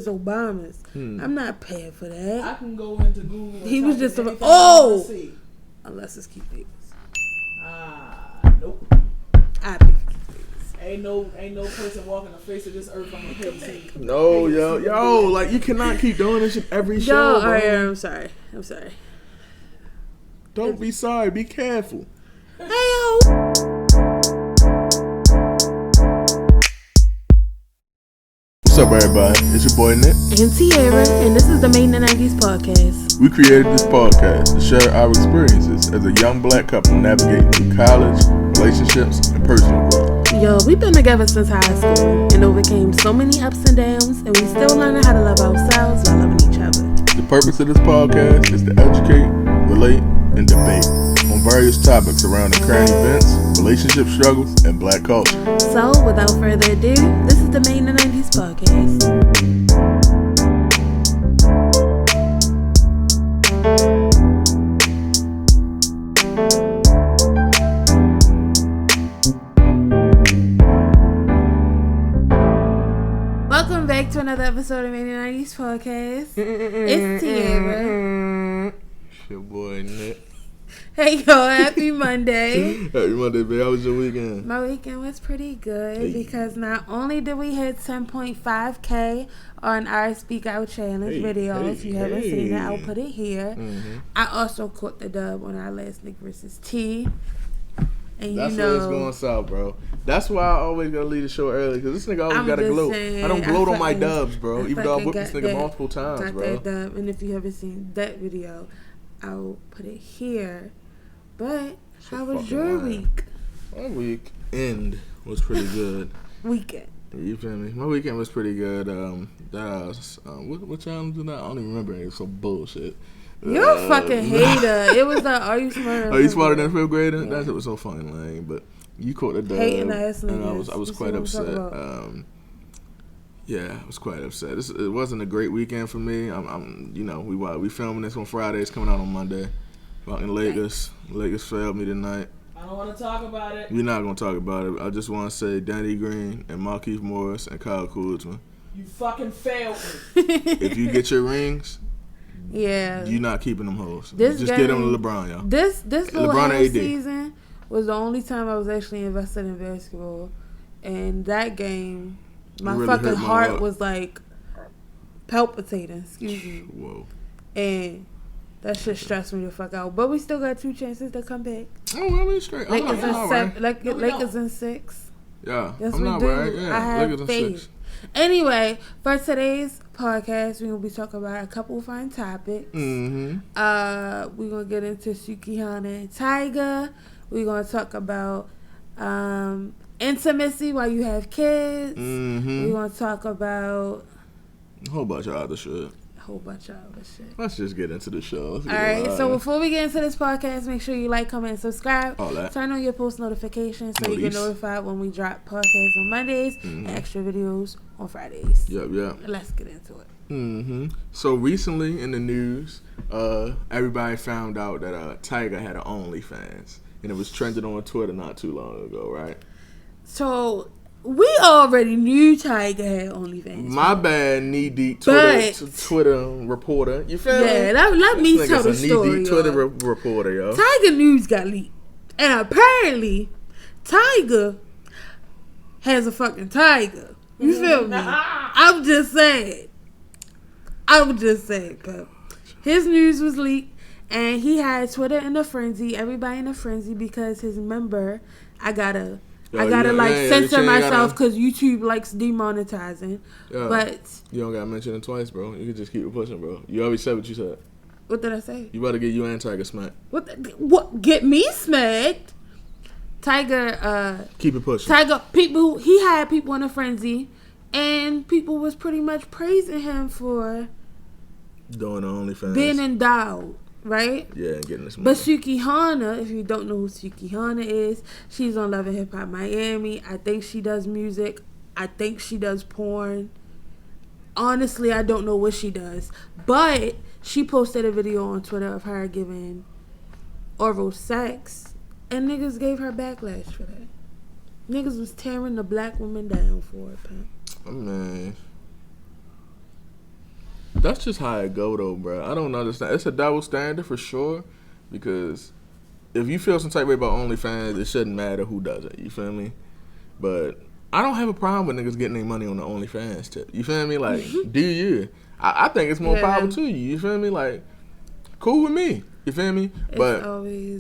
is Obama's. I'm not paying for that. I can go into Google. He was just unless it's Keith Davis. Nope. I think Keith Davis. Ain't no person walking the face of this earth I'm gonna pay to see. No, yo, like you cannot keep doing this shit every show. All right, I'm sorry. Don't be sorry. Be careful. Hey yo. What's up, everybody? It's your boy Nick and Tierra, and this is the Made in the 90s podcast. We created this podcast to share our experiences as a young black couple navigating through college, relationships, and personal growth. Yo, we've been together since high school and overcame so many ups and downs, and we still learning how to love ourselves while loving each other. The purpose of this podcast is to educate, relate, and debate on various topics around the current events, relationship struggles, and black culture. So, without further ado, this is the Made in the 90s podcast. Welcome back to another episode of Made in the 90s podcast. It's Tierra. It's your boy Nick. Hey yo, happy Monday. Happy Monday, babe. How was your weekend? My weekend was pretty good because not only did we hit 10.5K on our Speak Out Challenge video. If you haven't seen it, I'll put it here. Mm-hmm. I also caught the dub on our last Nick versus T. And that's where it's going south, bro. That's why I always gotta leave the show early, because this nigga always gotta gloat. I don't gloat on my dubs, bro. Even though I whooped this nigga multiple times, bro. That dub. And if you haven't seen that video, I'll put it here. But how was your week? My weekend was pretty good. Weekend. You feel me? My weekend was pretty good. What challenge was that? I don't even remember. It was some bullshit. You're a fucking hater. It was the Are You Smarter? Are you smarter than a fifth grader? Yeah. That shit was so fucking lame. But you caught the dub. Hating ass niggas. And I was quite upset. Yeah, I was quite upset. It wasn't a great weekend for me. We filming this on Friday. It's coming out on Monday. Fucking Lakers failed me tonight. I don't want to talk about it. We're not going to talk about it. I just want to say Danny Green and Markieff Morris and Kyle Kuzma. You fucking failed me. If you get your rings, yeah, you're not keeping them hoes. Just get them to LeBron, y'all. This little half season was the only time I was actually invested in basketball. And that game, my really fucking heart was like palpitating. Excuse me. Whoa. And that shit stressed me the fuck out. But we still got 2 chances to come back. Oh, well, we straight. Lakers in 6. Yeah. Yes, I'm we not do. right. Yeah. I have Lakers faith. in 6. Anyway, for today's podcast, we're going to be talking about a couple of fun topics. Mm-hmm. We're going to get into Sukihana and Tyga. We're going to talk about intimacy while you have kids. Mm-hmm. We're going to talk about a whole bunch of other shit. Let's just get into the show. Alright, so before we get into this podcast, make sure you like, comment, and subscribe. All that. Turn on your post notifications so you get notified when we drop podcasts on Mondays and extra videos on Fridays. Yep. Let's get into it. Mm-hmm. So recently in the news, everybody found out that Tyga had an OnlyFans. And it was trending on Twitter not too long ago, right? So we already knew Tyga had OnlyFans. My bad, knee-deep Twitter reporter. You feel me? Yeah, let me tell the story, knee-deep Twitter reporter, yo. Tyga news got leaked. And apparently, Tyga has a fucking tiger. You feel me? I'm just saying, but his news was leaked. And he had Twitter in a frenzy, everybody in a frenzy, because his member, I gotta censor myself because YouTube likes demonetizing. Yeah. But you don't gotta mention it twice, bro. You can just keep it pushing, bro. You already said what you said. What did I say? You better get you and Tyga smacked. What? Get me smacked? Tyga. Keep it pushing. Tyga. He had people in a frenzy, and people was pretty much praising him for doing the OnlyFans, being endowed. Right? Yeah, and getting this money. But Sukihana, if you don't know who Sukihana is, she's on Love and Hip Hop Miami. I think she does music. I think she does porn. Honestly, I don't know what she does. But she posted a video on Twitter of her giving oral sex. And niggas gave her backlash for that. Niggas was tearing the black woman down for it, pimp. Oh, man. That's just how it go though, bro. I don't understand. It's a double standard for sure, because if you feel some type of way about OnlyFans, it shouldn't matter who does it. You feel me? But I don't have a problem with niggas getting their money on the OnlyFans tip. You feel me? Like, do you? I think it's more power to you. You feel me? Like, cool with me. You feel me? But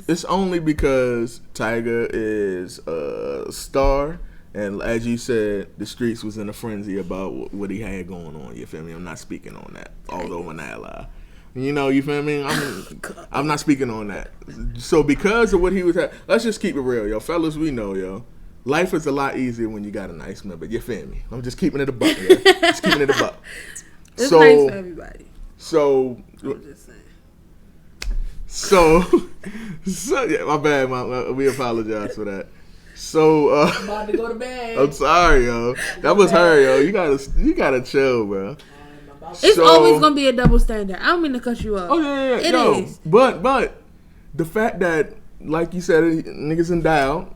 it's only because Tyga is a star, and as you said, the streets was in a frenzy about what he had going on. You feel me? I'm not speaking on that, although when I lie. You know, you feel me? I'm not speaking on that. So because of what he was at, let's just keep it real, yo. Fellas, we know, yo. Life is a lot easier when you got a nice member. You feel me? I'm just keeping it a buck, yo. Just keeping it a buck. It's nice for everybody. So, I'm just saying. So yeah, my bad, we apologize for that. So, I'm about to go to bed. I'm sorry, yo. That was her, yo. You gotta chill, bro. It's always gonna be a double standard. I don't mean to cut you off. Oh yeah. It is. But the fact that, like you said, niggas endowed,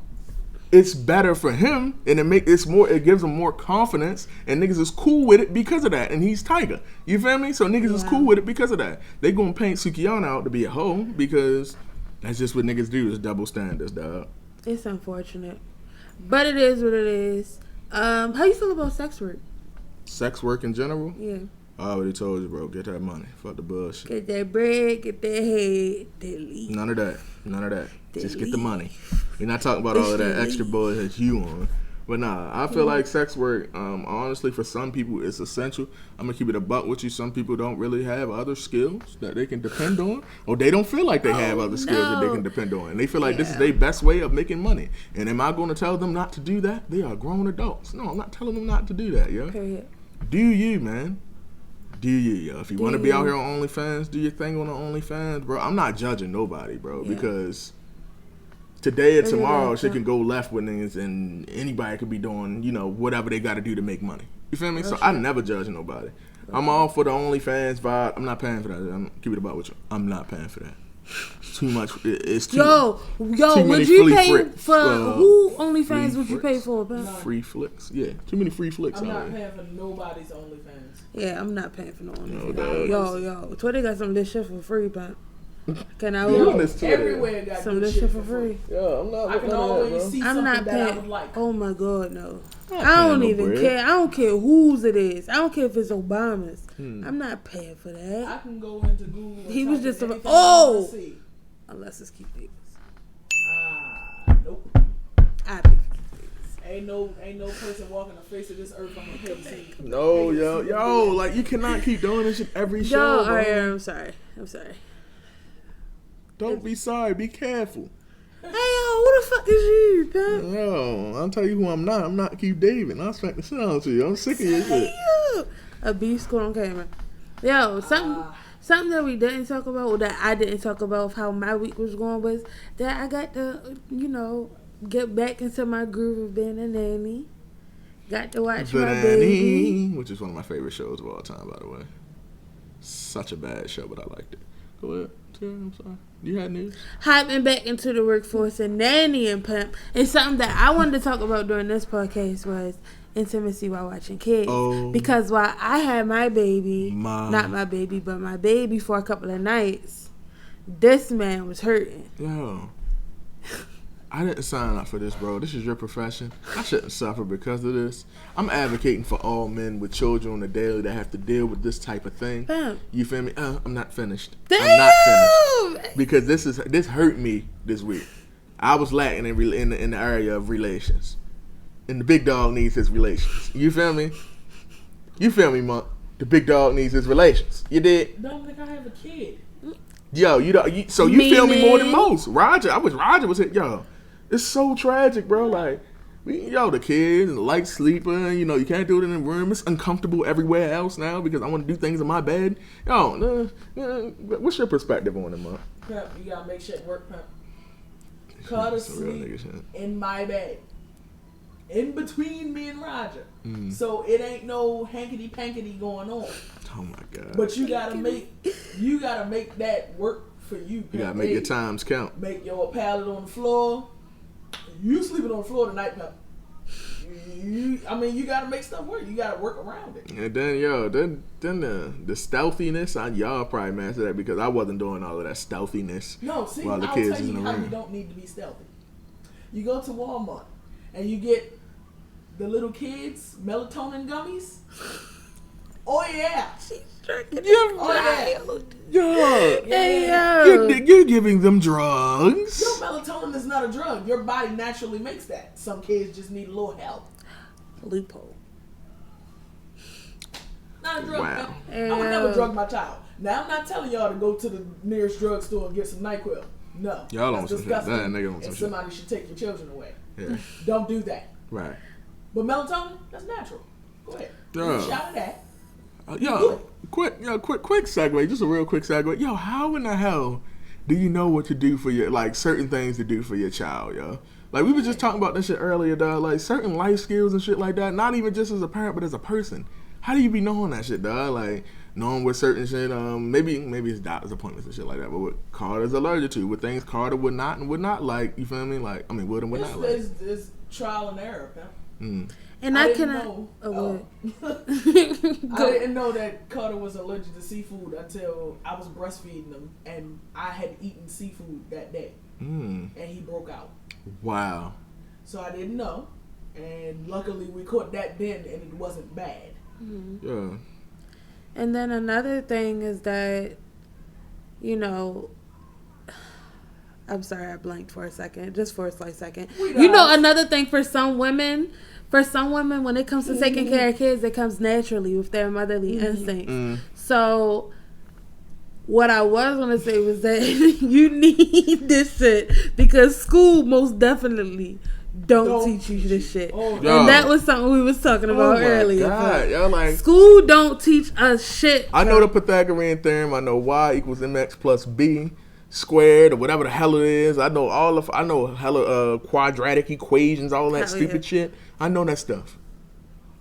it's better for him, and it gives him more confidence, and niggas is cool with it because of that. And he's Tyga. You feel me? So niggas is cool with it because of that. They gonna paint Sukihana out to be a hoe because that's just what niggas do. Is double standards, dog. It's unfortunate, but it is what it is. How you feel about sex work? Sex work in general? Yeah. I already told you, bro. Get that money. Fuck the bullshit. Get that bread. Get that head. Delete. None of that. Just get the money. We're not talking about all of that extra bullshit that you on. But nah, I feel like sex work, honestly, for some people, it's essential. I'm gonna keep it a buck with you. Some people don't really have other skills that they can depend on, or they don't feel like they have other skills that they can depend on, and they feel like this is their best way of making money. And am I going to tell them not to do that? They are grown adults. No, I'm not telling them not to do that, yo. Period. Do you, man? Do you, yo? If you want to be out here on OnlyFans, do your thing on the OnlyFans, bro. I'm not judging nobody, bro, because today or tomorrow, shit can go left with niggas, and anybody could be doing, whatever they got to do to make money. You feel me? So I never judge nobody. I'm all for the OnlyFans vibe. I'm not paying for that. I'm keep it about with you. I'm not paying for that. It's too much. It's too. Yo, would you pay for who OnlyFans? Would you pay for? Free flicks. Yeah, too many free flicks. I'm not paying for nobody's OnlyFans. Yeah, I'm not paying for no OnlyFans. Yo, Twitter got some of this shit for free, but. Can I everywhere got some of this shit for free? Yeah, I'm not. I can always see something that I would like. Oh my god, no! I don't even care. I don't care whose it is. I don't care if it's Obama's. I'm not paying for that. I can go into Google. He was just unless it's Keith Davis. Nope. I pay for Keith Davis. Ain't no person walking the face of this earth I'm gonna pay to see. No, yo, like you cannot keep doing this shit every show. All right, I'm sorry. Don't be sorry. Be careful. Hey, yo, who the fuck is you, pimp? Yo, I'll tell you who I'm not. I'm not Keith David. I'll smack the shit out of you. I'm sick of your shit. A beast caught on camera. Yo, something that we didn't talk about, or that I didn't talk about, how my week was going, was that I got to, get back into my groove of being a nanny. Got to watch my baby. Which is one of my favorite shows of all time, by the way. Such a bad show, but I liked it. Go ahead. I'm sorry. You had news? Hopping back into the workforce and nanny and pimp. And something that I wanted to talk about during this podcast was intimacy while watching kids. Because while I had my baby, not my baby, but my baby for a couple of nights, this man was hurting. Yo, I didn't sign up for this, bro. This is your profession. I shouldn't suffer because of this. I'm advocating for all men with children on the daily that have to deal with this type of thing. Damn. You feel me? I'm not finished. Damn. I'm not finished because this hurt me this week. I was lacking in the area of relations, and the big dog needs his relations. You feel me? You feel me, Monk? The big dog needs his relations. You did? Don't think I have a kid. Yo, you feel me more than most. Roger was hit. Yo, it's so tragic, bro. Like, the kid, and the light sleeper, you can't do it in the room. It's uncomfortable everywhere else now because I want to do things in my bed. Yo, what's your perspective on it, man? Pimp, you gotta make shit work, pimp. Cut to sleep in my bed. In between me and Roger. So it ain't no hankety-pankety going on. Oh my God. But you gotta make that work for you. You gotta make your times count. Make your pallet on the floor. You sleeping on the floor tonight, pal. you gotta make stuff work. You gotta work around it. And then the stealthiness, y'all probably master that because I wasn't doing all of that stealthiness. No, see, while the I'll kids tell is you in the how room. you don't need to be stealthy. You go to Walmart and you get the little kids melatonin gummies. Oh yeah, She's drinking. oh yeah. You're giving them drugs. Your melatonin is not a drug. Your body naturally makes that. Some kids just need a little help. Loophole. Not a drug. Wow. Man. I would never drug my child. Now I'm not telling y'all to go to the nearest drugstore and get some NyQuil. No, Y'all that's on some shit. That disgusting. nigga on some And shit. somebody should take your children away. Yeah. Don't do that. Right. But melatonin, that's natural. Go ahead. Yeah. Shout at that. Quick segue. Just a real quick segue. Yo, how in the hell do you know what to do for your, like, certain things to do for your child, yo? Like, we were just talking about this shit earlier, dog. Like, certain life skills and shit like that, not even just as a parent, but as a person. How do you be knowing that shit, dog? Like, knowing what certain shit, maybe it's doctor's appointments and shit like that, but what Carter's allergic to, what things Carter would not and would not like, you feel me? Like, I mean, would and would not like. It's trial and error, man. And I I didn't cannot. know. Oh, I didn't know that Carter was allergic to seafood until I was breastfeeding him, and I had eaten seafood that day, and he broke out. Wow. So I didn't know, and luckily we caught that then, and it wasn't bad. Yeah. And then another thing is that, you know, I'm sorry, I blanked for a second, just for a slight second. You know, another thing for some women, when it comes to taking care of kids, it comes naturally with their motherly instincts. So what I was going to say was that you need this shit because school most definitely don't teach you this shit. And that was something we was talking about earlier. God. Y'all like, school don't teach us shit. I know the Pythagorean theorem. I know y equals mx plus b squared or whatever the hell it is. I know hella quadratic equations, all that stupid shit. I know that stuff.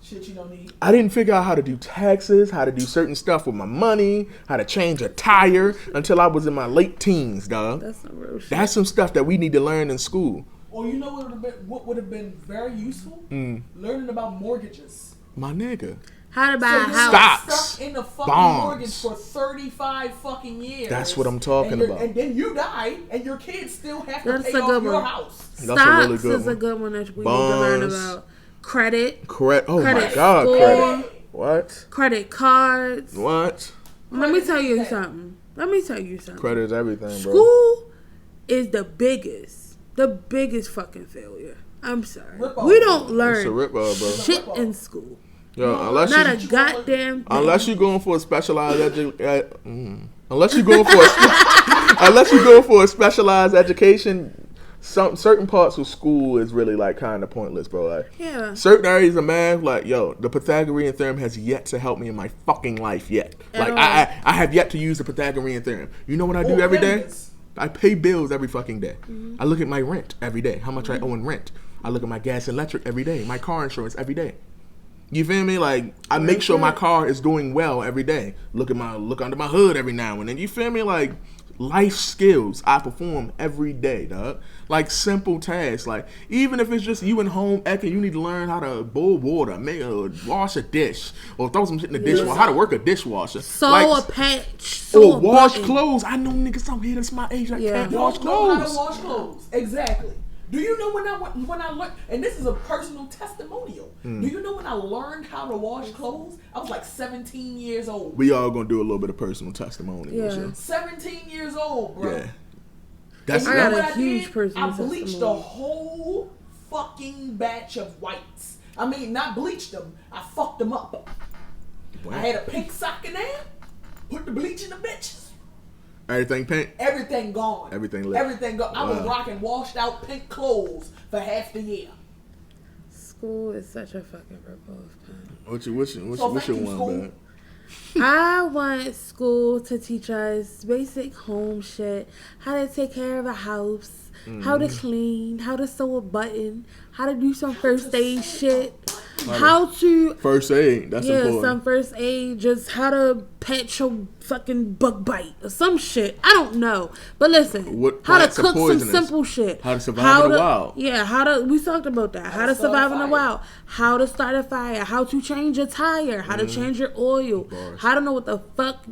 Shit you don't need. I didn't figure out how to do taxes, how to do certain stuff with my money, how to change a tire until I was in my late teens, dog. That's some real shit. That's some stuff that we need to learn in school. Or you know what would have been very useful? Learning about mortgages. My nigga. How to buy a house. Stocks. Stuck in the fucking Bonds. mortgage for 35 fucking years. That's what I'm talking about. And then you die, and your kids still have to That's pay a good off your one. house. That's a Stocks really good is a one. good one that we Bonds. need to learn about. Credit. Oh Credit my God, score. credit. What? Credit cards. What? Let me tell you something. Credit is everything, bro. School is the biggest fucking failure. I'm sorry. Rip-off. We don't It's a learn rip-off, bro. shit in school. Yo, unless Not you a goddamn thing. unless you're going for a specialized unless you're going for a specialized education, certain parts of school is really like kind of pointless, bro. Like, Yeah. certain areas of math, like, yo, the Pythagorean theorem has yet to help me in my fucking life yet. Like, I have yet to use the Pythagorean theorem. You know what I do every day? I pay bills every fucking day. I look at my rent every day, how much I owe in rent. I look at my gas and electric every day, my car insurance every day. You feel me? Like, I make sure my car is doing well every day. Look under my hood every now and then. You feel me? Like, life skills I perform every day, dog. Like, simple tasks. Like, even if it's just you in home ec and you need to learn how to boil water, wash a dish, or throw some shit in the dishwasher, how to work a dishwasher. Sew a patch. Or wash clothes. I know niggas out here that's my age that can't wash Don't know how clothes. to wash clothes. Exactly. Do you know when I learned, and this is a personal testimonial, do you know when I learned how to wash clothes? I was like 17 years old. We all gonna do a little bit of personal testimony. Yeah. 17 years old, bro. Yeah. That's And you know I got what a huge did? personal I bleached testimony. the whole fucking batch of whites. I mean, not bleached them. I fucked them up. Wow. I had a pink sock in there. Put the bleach in the bitches. Everything pink. Everything gone. Everything lit. Everything gone. I was Wow. rocking washed out pink clothes for half the year. School is such a fucking ripoff, man. What's your thank you, one, school. man? I want school to teach us basic home shit, how to take care of a house, how to clean, how to sew a button, how to do some first aid shit, how to first aid. That's important. some first aid, just how to pet your fucking bug bite or some shit. I don't know, but listen, how to cook some simple shit. How to survive in the wild. Yeah, we talked about that. How to survive in the wild. How to start a fire. How to change a tire. How to change your oil. How to know what the fuck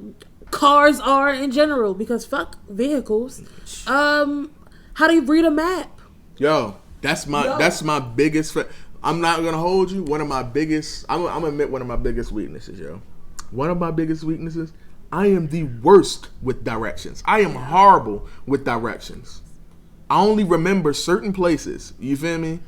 cars are in general, because fuck vehicles. How do you read a map? Yo, that's my biggest. I'm not gonna hold you. One of my biggest. I'm gonna admit one of my biggest weaknesses, yo. One of my biggest weaknesses. I am the worst with directions. I am horrible with directions. I only remember certain places. You feel me?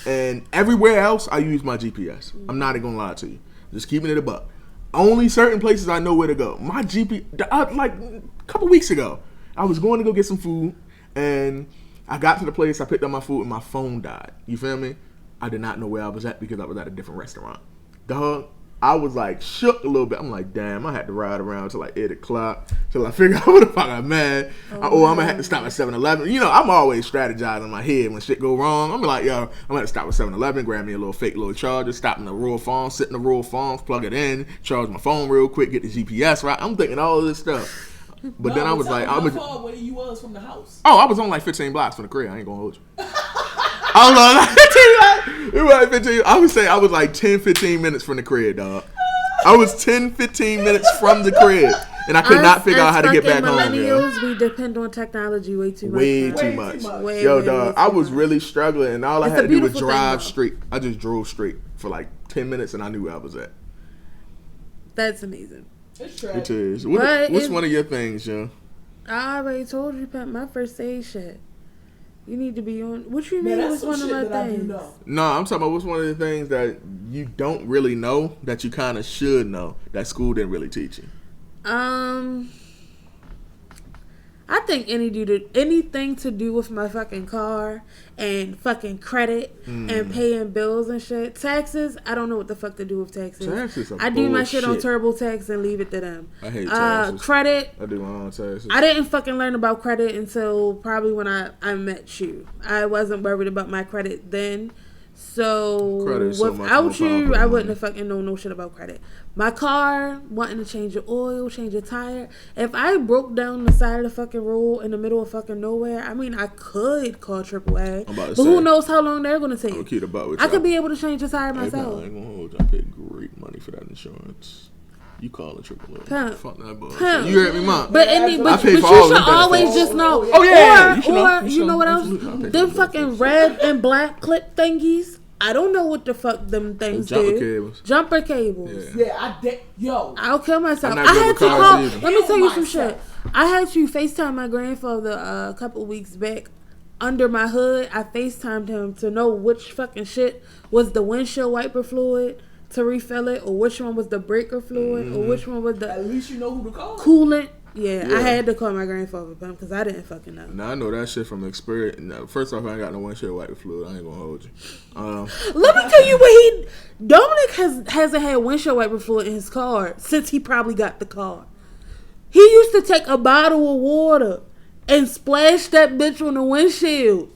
And everywhere else, I use my GPS. I'm not even gonna lie to you. Just keeping it a buck. Only certain places I know where to go. My GPS. Like a couple weeks ago, I was going to go get some food. And I got to the place, I picked up my food, and my phone died. You feel me? I did not know where I was at because I was at a different restaurant. Dog, I was like shook a little bit. I'm like, damn, I had to ride around till like 8 o'clock till I figured out what the fuck I'm mad. I'm going to have to stop at 7-Eleven. You know, I'm always strategizing in my head when shit go wrong. I'm like, yo, I'm going to stop at 7-Eleven, grab me a little fake little charger, stop in the rural farm, sit in the rural farms, plug it in, charge my phone real quick, get the GPS right. I'm thinking all of this stuff. But then I was like, how far away you was from the house? Oh, I was on like 15 blocks from the crib. I ain't gonna hold you. I was on like 15 blocks. It was like 15. I would say I was like 10, 15 minutes from the crib, dog. I was 10, 15 minutes from the crib, and I could not figure out how to get back home. Millennials, we depend on technology way too much. Way too much. Yo, dog, I was really struggling, and all I had to do was drive straight. I just drove straight for like 10 minutes, and I knew where I was at. That's amazing. It is. What's one of your things, yo? I already told you, Pat, my first aid shit. You need to be on. What you mean was one of my things? No, I'm talking about what's one of the things that you don't really know that you kind of should know that school didn't really teach you. I think anything to do with my fucking car and fucking credit and paying bills and shit. Taxes, I don't know what the fuck to do with taxes. Taxes are I do my shit on TurboTax and leave it to them. I hate taxes. Credit, I do my own taxes. I didn't fucking learn about credit until probably when I met you. I wasn't worried about my credit then. So without you, I wouldn't have fucking known no shit about credit. My car, wanting to change your oil, change your tire. If I broke down the side of the fucking road in the middle of fucking nowhere, I mean, I could call AAA. But who knows how long they're going to take. I could be able to change the tire myself. I ain't gonna hold you. I paid great money for that insurance. You call it AAA. Fuck that bullshit. You heard me, Mom. But you should always just know. Oh, yeah. Or you know what else? Them fucking red and black clip thingies. I don't know what the fuck them things do. Jumper cables. Yeah, I'll kill myself. I had to call. Let me tell you some shit. I had to FaceTime my grandfather a couple weeks back. Under my hood, I FaceTimed him to know which fucking shit was the windshield wiper fluid to refill it, or which one was the breaker fluid, or which one was the. At least you know who to call. Coolant. Yeah, I had to call my grandfather because I didn't fucking know. Now I know that shit from experience. Now, first off, I ain't got no windshield wiper fluid. I ain't gonna hold you. Let me tell you what Dominic hasn't had windshield wiper fluid in his car since he probably got the car. He used to take a bottle of water and splash that bitch on the windshield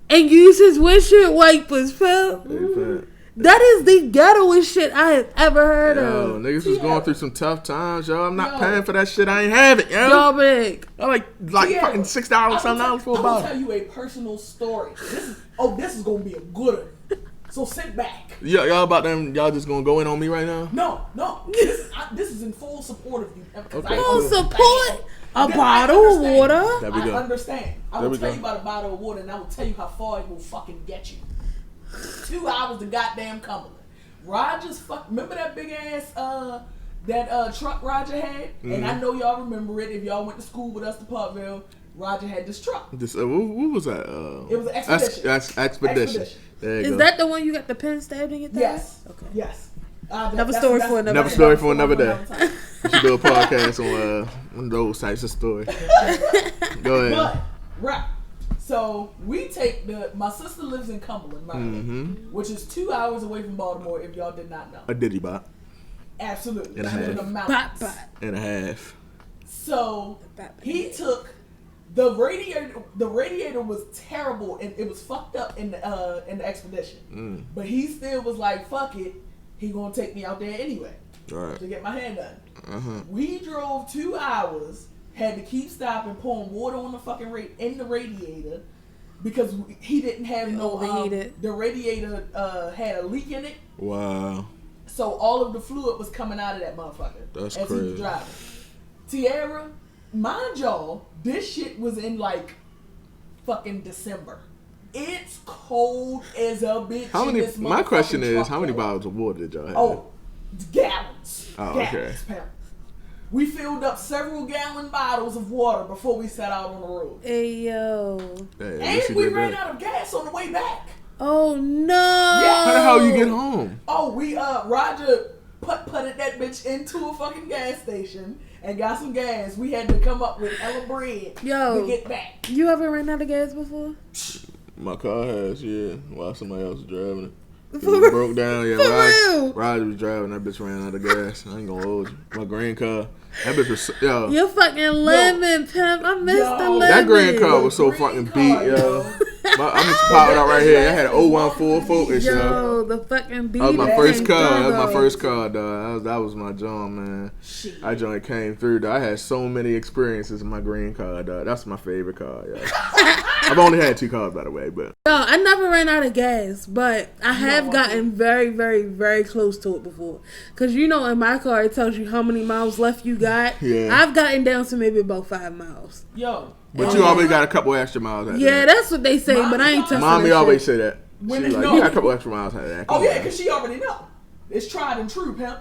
and use his windshield wipers, fam. That is the ghettoest shit I have ever heard of. Niggas was going through some tough times, yo. I'm not paying for that shit. I ain't have it, yo. Y'all big. I like fucking $6, $7 for a bottle. I'm gonna tell you a personal story. This is gonna be a good one. So sit back. Yeah, y'all about them? Y'all just gonna go in on me right now? No. This is in full support of you. Okay. Full support. A bottle of water. I understand. I will tell you about a bottle of water, and I will tell you how far it will fucking get you. 2 hours to goddamn Cumberland. Roger's remember that big ass truck Roger had? And I know y'all remember it if y'all went to school with us to Parkville. Roger had this truck. What was that? It was an expedition. Expedition. There you go. Is that the one you got the pen stabbed in your thigh? Yes. Okay. Yes. Another story for another day. We should do a podcast on those types of stories. Go ahead. Right. So we take my sister lives in Cumberland, Maryland, which is 2 hours away from Baltimore. If y'all did not know, a diddy bot. Absolutely, and a half. In the mountains. And a half. So he took The radiator was terrible and it was fucked up in the expedition. But he still was like, fuck it, he gonna take me out there anyway to get my hair done. We drove 2 hours, had to keep stopping, pouring water on the fucking in the radiator because he didn't have the radiator had a leak in it. Wow. So all of the fluid was coming out of that motherfucker. That's as crazy. he was driving. Tierra, mind y'all, this shit was in like fucking December. It's cold as a bitch. How many? My question is, how many bottles of water did y'all have? Oh, gallons. Oh, gallons, okay. We filled up several gallon bottles of water before we set out on the road. Hey yo. Hey, and we ran out of gas on the way back. Oh no! Yeah. How the hell you get home? Oh, we Roger putted that bitch into a fucking gas station and got some gas. We had to come up with hella bread to get back. You ever ran out of gas before? My car has, yeah. While somebody else was driving it. It For broke down, yeah. Roger was driving, that bitch ran out of gas. I ain't gonna hold you. My green car, that bitch was, yo. You fucking lemon, pimp. I missed the lemon. That green car was so fucking beat, yo. I'm just popping out right here. I had an 014 Focus, yo. Yo, the fucking beat. That was my first car. That was my first car, dog. That was my joint, man. Shit. That joint came through, dog. I had so many experiences in my green car, dog. That's my favorite car, yo. I've only had 2 cars, by the way, but. No, I never ran out of gas, but I have gotten very, very, very close to it before. Because, you know, in my car, it tells you how many miles left you got. Yeah. I've gotten down to maybe about 5 miles. Yo. But you always got a couple extra miles out Yeah, that's what they say, but I ain't testing Mommy that always shit. say that. She's like, you got a couple extra miles out of that. Oh, yeah, because she already know. It's tried and true, pimp.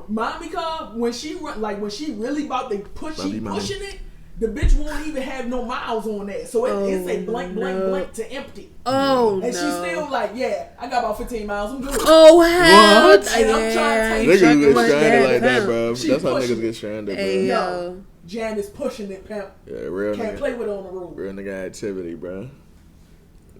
Mommy car, when she really about to pushing it, the bitch won't even have no miles on that. So it say blank, blank, blank to empty. Oh, and she's still like, yeah, I got about 15 miles. I'm good. Oh, hell. What? And I'm trying to Niggas take get stranded like that, bro. She That's how pushing niggas get stranded, bro. Hey, yo. Jan is pushing it, pimp. Yeah, real Can't nigga. play with it on the road. Real nigga activity, bro.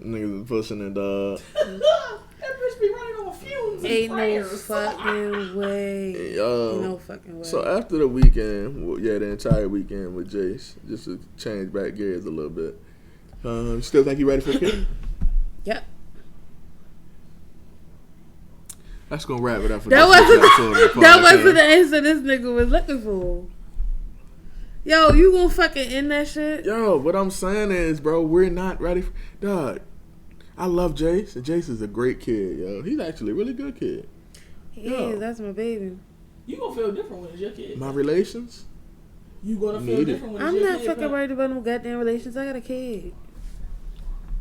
Niggas is pushing it, dog. That bitch be running on fumes and Ain't no prayers. fucking way. Ain't no fucking way. So after the weekend, the entire weekend with Jace, just to change back gears a little bit, still think you ready for a kid? Yep. That's gonna wrap it up for that this wasn't the answer this nigga was looking for. Yo, you gonna fucking end that shit? Yo, what I'm saying is, bro, we're not ready for... Dog, I love Jace, and Jace is a great kid, yo. He's actually a really good kid. Yeah, that's my baby. You gonna feel different when it's your kid. My relations? You gonna feel different when it's I'm your not kid. fucking worried about no goddamn relations. I got a kid.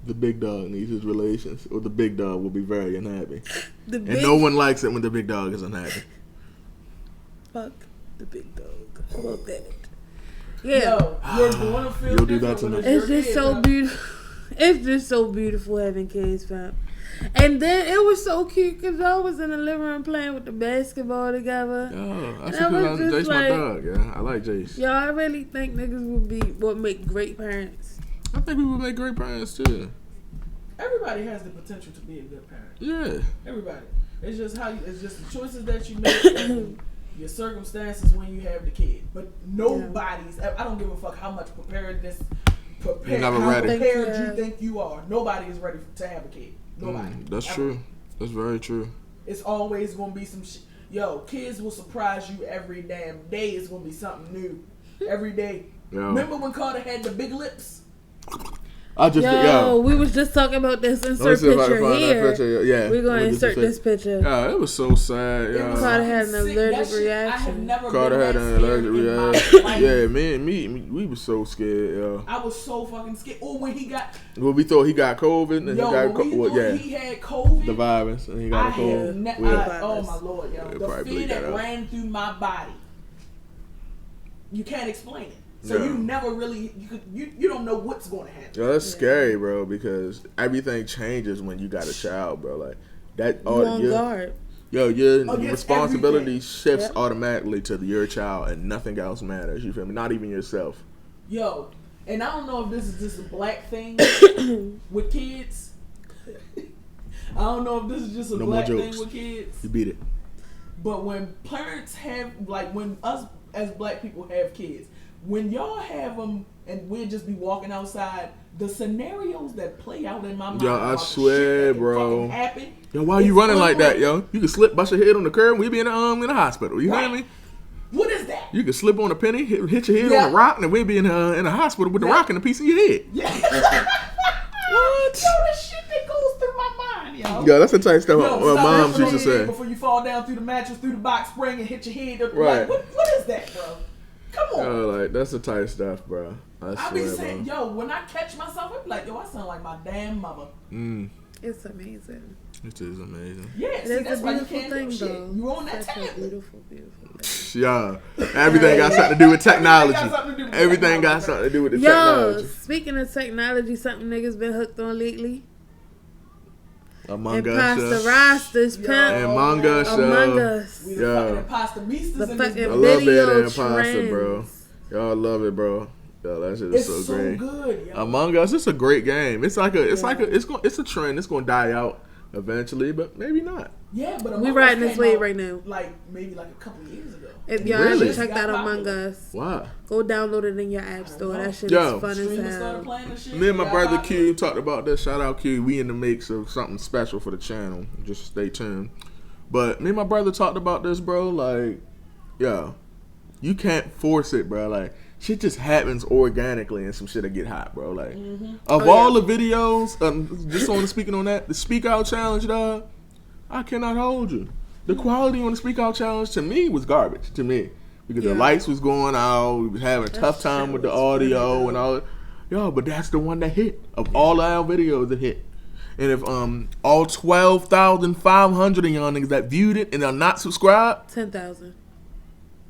The big dog needs his relations, or the big dog will be very unhappy. And no one likes it when the big dog is unhappy. Fuck the big dog. How about that? Yeah. Yo, you're gonna feel You'll do different that when tonight. It's just so beautiful. It's just so beautiful having kids, fam. And then it was so cute because I was in the living room playing with the basketball together. Oh, that's because Jace my dog, yeah. I like Jace. Yo, I really think niggas would make great parents. I think we would make great parents too. Everybody has the potential to be a good parent. Yeah. Everybody. It's just it's just the choices that you make and your circumstances when you have the kid. But nobody's I don't give a fuck how much prepared you think you are. Nobody is ready to have a kid. Nobody. That's true. That's very true. It's always gonna be some shit. Yo, kids will surprise you every damn day. It's gonna be something new every day. Yo. Remember when Carter had the big lips? We was just talking about this insert picture here. Yeah, we're gonna insert this picture. Yeah, it was so sad. Carter had an allergic reaction. Carter had an allergic reaction. Yeah, me, we was so scared. Yo. I was so fucking scared. Oh, when he got. Well, we thought he got COVID, and he had COVID. The virus, and he got COVID. Oh my lord, yo, the fear that ran through my body. You can't explain it. So you never really, you don't know what's going to happen. Yo, that's scary, bro, because everything changes when you got a child, bro. Like that. You're on guard. Yo, your responsibility shifts automatically to your child, and nothing else matters. You feel me? Not even yourself. Yo, and I don't know if this is just a black thing with kids. I don't know if this is just a black thing with kids. You beat it. But when parents have, like, when us as black people have kids, when y'all have them and we'll just be walking outside, the scenarios that play out in my mind. Yo, I swear, bro. Happen, yo, why you running like that, yo? You can slip, bust your head on the curb, and we be in the hospital. You hear me? What is that? You can slip on a penny, hit your head on a rock, and we'll be in the hospital with the rock and a piece of your head. Yeah. What? Yo, the shit that goes through my mind, yo. Yo, that's the type of stuff my mom used to say. Before you fall down through the mattress, through the box spring, and hit your head. Right. Like, what is that, bro? Come on. Yo, like, that's the type of stuff, bro. I be saying, yo, when I catch myself, I be like, yo, I sound like my damn mother. It's amazing. It is amazing. Yeah, see, that's why you can't do shit. You on that tablet. Beautiful thing. Yeah, everything got something to do with technology. Everything got something to do with the technology. Yo, speaking of technology, something niggas been hooked on lately. Among Us. Imposter rosters, pimp. Among Us. We the fucking imposter meisters the in fucking this I love video that imposter, trends. bro. Y'all love it, bro. Yo, that shit is it's so great. Good, yo. Among Us, it's a great game. It's a trend. It's gonna die out eventually, but maybe not. Yeah, but we riding this wave right now. Maybe a couple years ago. If y'all really? check out Among Us, wow, go download it in your app store. That shit is fun as hell. Me and my brother Q talked about this. Shout out Q. We in the mix of something special for the channel. Just stay tuned. But me and my brother talked about this, bro. Like, yo, you can't force it, bro. Like, shit just happens organically and some shit that get hot, bro. Like, of all the videos, just on speaking on that, the Speak Out Challenge, dog, I cannot hold you. The quality on the Speak Out Challenge to me was garbage, to me. Because the lights was going out, we was having a tough time with the audio and all that. Yo, but that's the one that hit. Of all our videos, it hit. And if all 12,500 of y'all niggas that viewed it and are not subscribed, 10,000.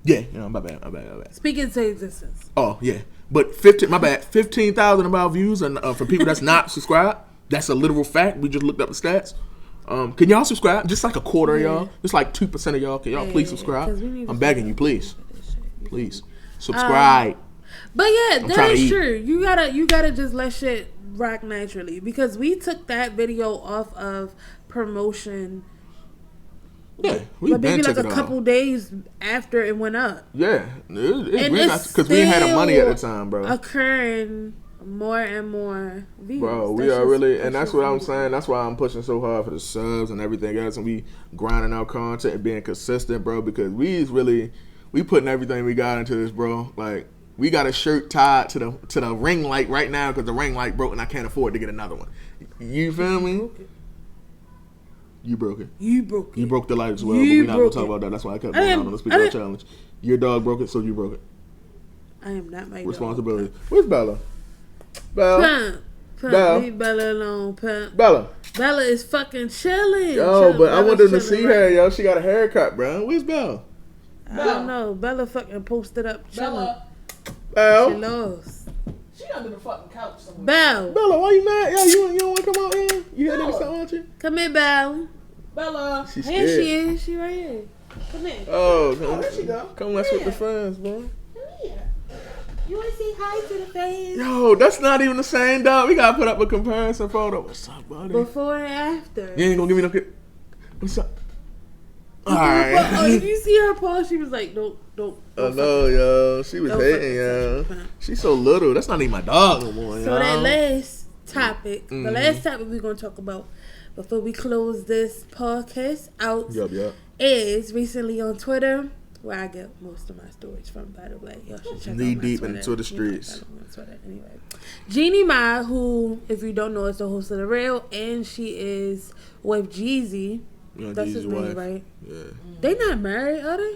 yeah, my bad. Speaking to existence. Oh yeah, but 15,000 of our views and for people that's not subscribed. That's a literal fact. We just looked up the stats. Can y'all subscribe? Just like a quarter of y'all. Just like 2% of y'all. Can y'all please subscribe? I'm begging you, please subscribe. But yeah, that is true. You gotta just let shit rock naturally, because we took that video off of promotion. Yeah, but maybe like a couple days after it went up. Yeah, because we had the money at the time, bro. Occurring more and more views. Bro, we are really, and that's what I'm saying. That's why I'm pushing so hard for the subs and everything else, and we grinding out content and being consistent, bro. Because we putting everything we got into this, bro. Like, we got a shirt tied to the ring light right now because the ring light broke and I can't afford to get another one. You feel me? You broke it. You broke the light as well, but we're not gonna talk about that. That's why I kept going out on the Speak Out Challenge. Your dog broke it, so you broke it. I am not my responsibility. Dog. Where's Bella? Pimp. Leave Bella alone, pimp. Bella is fucking chilling. Yo, but I wanted to see her, yo. She got a haircut, bro. Where's Bella? I don't know. Bella fucking posted up chilling. Bella. She lost. She under the fucking couch somewhere. Bella, why you mad? Yo, you don't want to come out here? You had niggas something with you? Come here, Bella. She's scared. Here she is. She right here. Come here. Oh, there she go. Come mess with the fans, bro. Come here. You want to say hi to the fans? Yo, that's not even the same, dog. We got to put up a comparison photo. What's up, buddy? Before and after. You ain't going to give me no kid. What's up? All right. If you see her pause, she was like, don't. I know, yo. She was hating, yo. She's so little. That's not even my dog no more, yo. So that last topic, the last topic we're going to talk about before we close this podcast out is recently on Twitter, where I get most of my stories from, by the way. Y'all should check knee out my deep Twitter. into the streets. Anyway, Jeannie Mai, who, if you don't know, is the host of The Real, and she is with Jeezy. That's his name, right? Yeah. They not married, are they?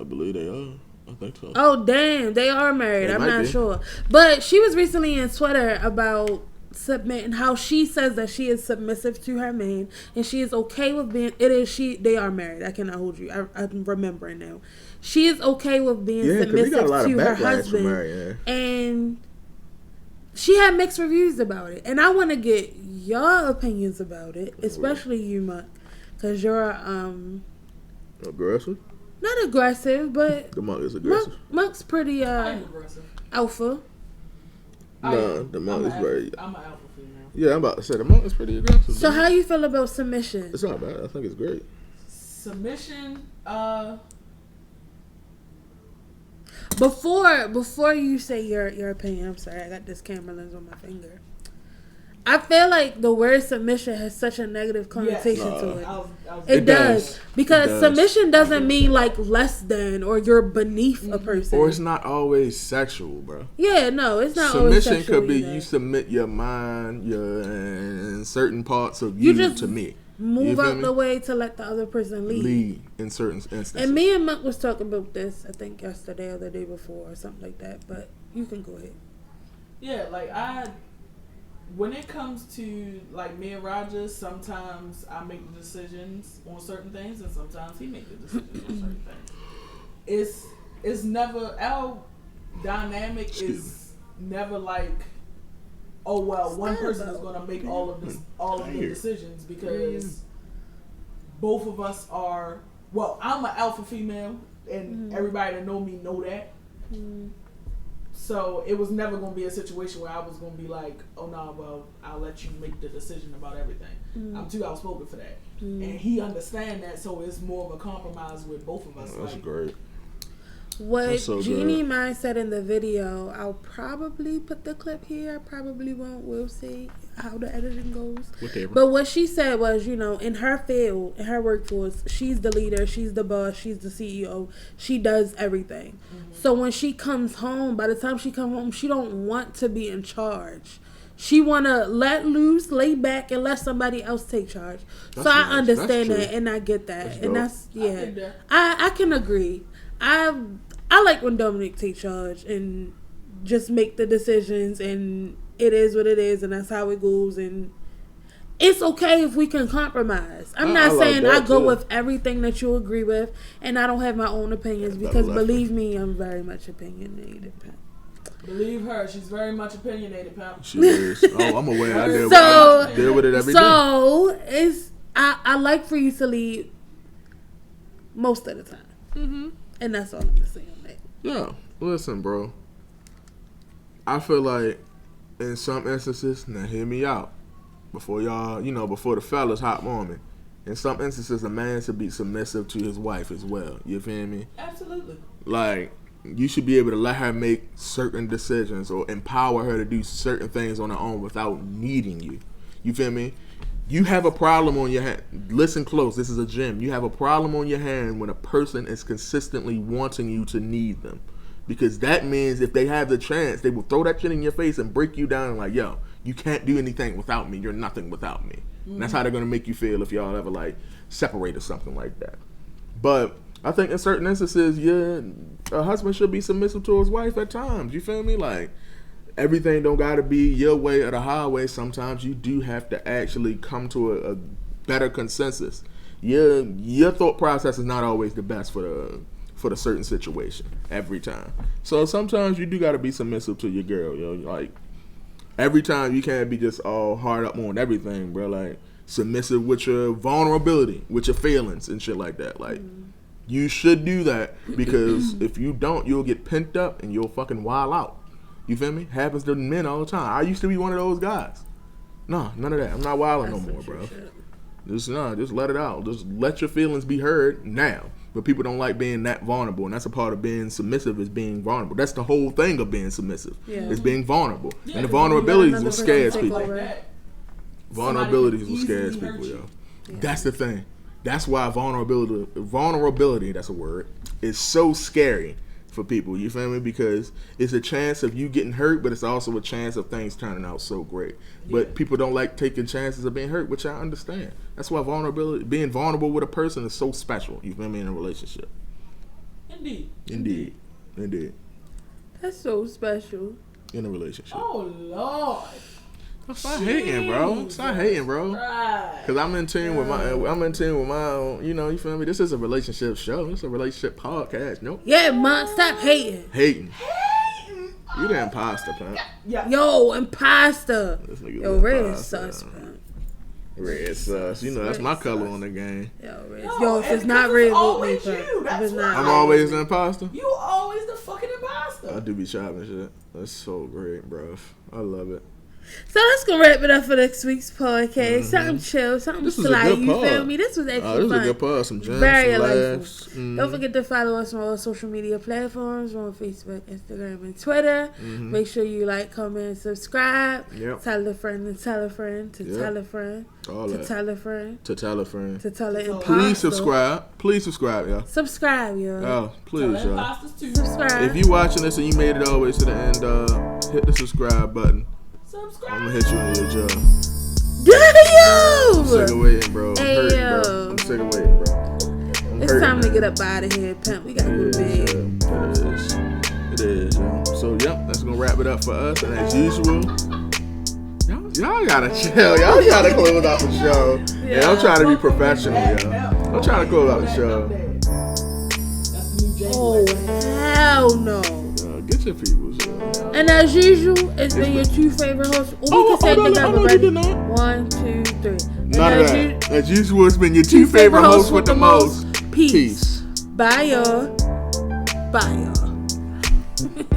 I believe they are. I think so. Oh, damn. They are married. I'm not sure. But she was recently in Twitter about submitting, how she says that she is submissive to her man, and she is okay with being, they are married. I cannot hold you. I'm remembering now. She is okay with being submissive to her husband. And she had mixed reviews about it. And I want to get your opinions about it, especially you, Muck. Because you're aggressive? Not aggressive, but the Muck is aggressive. Muck's pretty I'm aggressive. Alpha. No, the Muck is very. I'm an alpha female. Yeah, I'm about to say the Muck is pretty aggressive. So how you feel about submission? It's not bad. I think it's great. Submission, Before you say your opinion, I'm sorry, I got this camera lens on my finger. I feel like the word submission has such a negative connotation to it. It does. Because submission doesn't mean like less than or you're beneath a person. Or it's not always sexual, bro. Yeah, no, it's not always sexual. Submission could be you submit your mind, and certain parts of you to me. Move out the way to let the other person lead. Lead in certain instances. And me and Monk was talking about this, I think yesterday or the day before or something like that. But you can go ahead. Yeah, like when it comes to like me and Roger, sometimes I make the decisions on certain things, and sometimes he makes the decisions on certain things. It's never our dynamic is never like, oh well, one person is gonna make all of the decisions because both of us are. Well, I'm an alpha female, and everybody that know me know that. So it was never going to be a situation where I was going to be like, oh no, well, I'll let you make the decision about everything. I'm too outspoken for that. And he understands that, so it's more of a compromise with both of us. That's great. What Jeannie Mine said in the video, I'll probably put the clip here. I probably won't. We'll see how the editing goes. Whatever. But what she said was, in her field, in her workforce, she's the leader, she's the boss, she's the CEO. She does everything. So when she comes home, by the time she comes home, she don't want to be in charge. She want to let loose, lay back, and let somebody else take charge. That's so nice. I understand that, and I get that. I can agree. I like when Dominic takes charge and just make the decisions, and it is what it is, and that's how it goes, and it's okay if we can compromise. I'm not saying I go with everything that you agree with, and I don't have my own opinions, because believe me, I'm very much opinionated. Believe her, she's very much opinionated, pal. She is. Oh, I'm aware. I deal with it every day. So I like for you to lead most of the time. And that's all I'm going to say on that. Yeah. Listen, bro. I feel like in some instances, now hear me out. Before y'all, before the fellas hop on me. In some instances, a man should be submissive to his wife as well. You feel me? Absolutely. Like, you should be able to let her make certain decisions or empower her to do certain things on her own without needing you. You feel me? You have a problem on your hand. Listen close. This is a gym. You have a problem on your hand when a person is consistently wanting you to need them. Because that means if they have the chance, they will throw that shit in your face and break you down and like, yo, you can't do anything without me. You're nothing without me. And that's how they're going to make you feel if y'all ever like separate or something like that. But I think in certain instances, a husband should be submissive to his wife at times. You feel me? Like, everything don't got to be your way or the highway. Sometimes you do have to actually come to a better consensus. Your thought process is not always the best for the certain situation every time. So sometimes you do got to be submissive to your girl. Like, every time you can't be just all hard up on everything, bro. Like, submissive with your vulnerability, with your feelings and shit like that. Like, you should do that, because if you don't, you'll get pent up and you'll fucking wild out. You feel me? Happens to men all the time. I used to be one of those guys. No, none of that. I'm not wilding no more, bro. Just let it out. Just let your feelings be heard now. But people don't like being that vulnerable, and that's a part of being submissive, is being vulnerable. That's the whole thing of being submissive. Is being vulnerable. And the vulnerability is what scares people. Vulnerability is what scares people, yo. That's the thing. That's why vulnerability, that's a word, is so scary for people. You feel me? Because it's a chance of you getting hurt, but it's also a chance of things turning out so great. But people don't like taking chances of being hurt, which I understand. That's why being vulnerable with a person is so special. You feel me? In a relationship. Indeed. That's so special. In a relationship. Oh Lord. Stop hating, bro. Cause I'm in tune with my you feel me? This is a relationship show. It's a relationship podcast. Nope. Yeah, man, stop hating. You the imposter, pal. Yo, imposter. Yo, red sus, man. Red sus. That's my color on the game. Yo, if it's not red, vote me, pal. I'm always the imposter. You always the fucking imposter. I do be chopping shit. That's so great, bro. I love it. So that's gonna wrap it up for next week's podcast. Something chill, something slight. You feel me? This was actually fun. This was a good pod. Some gems, very some laughs. laughs. Don't forget to follow us on all social media platforms. We're on Facebook, Instagram, and Twitter. Make sure you like, comment, and subscribe. Yep. Tell a friend to tell a friend to tell a friend to tell a friend to tell a friend to tell an imposter. Please subscribe. Please subscribe, y'all. Subscribe, y'all. Oh, please, y'all. Subscribe. If you watching this and you made it all the way to the end, hit the subscribe button. Subscribe. I'm gonna hit you in your jaw. Damn! I'm sick of waiting, bro. I'm hurting, Ayo. bro. I'm sick of waiting, bro. It's time to get up out of here, pimp. We gotta go to bed. It is, yo. So, yep, that's gonna wrap it up for us. And as usual, y'all gotta chill. Y'all gotta close out the show. Yeah, I'm trying to be professional, yo. I'm trying to close out the show. Oh, hell no. Get your peoples, yo. And as usual, it's been your two favorite hosts. We can say it together, ready? 1, 2, 3. None of that. As usual, it's been your two favorite hosts with the most. Peace. Bye, y'all. Bye, y'all.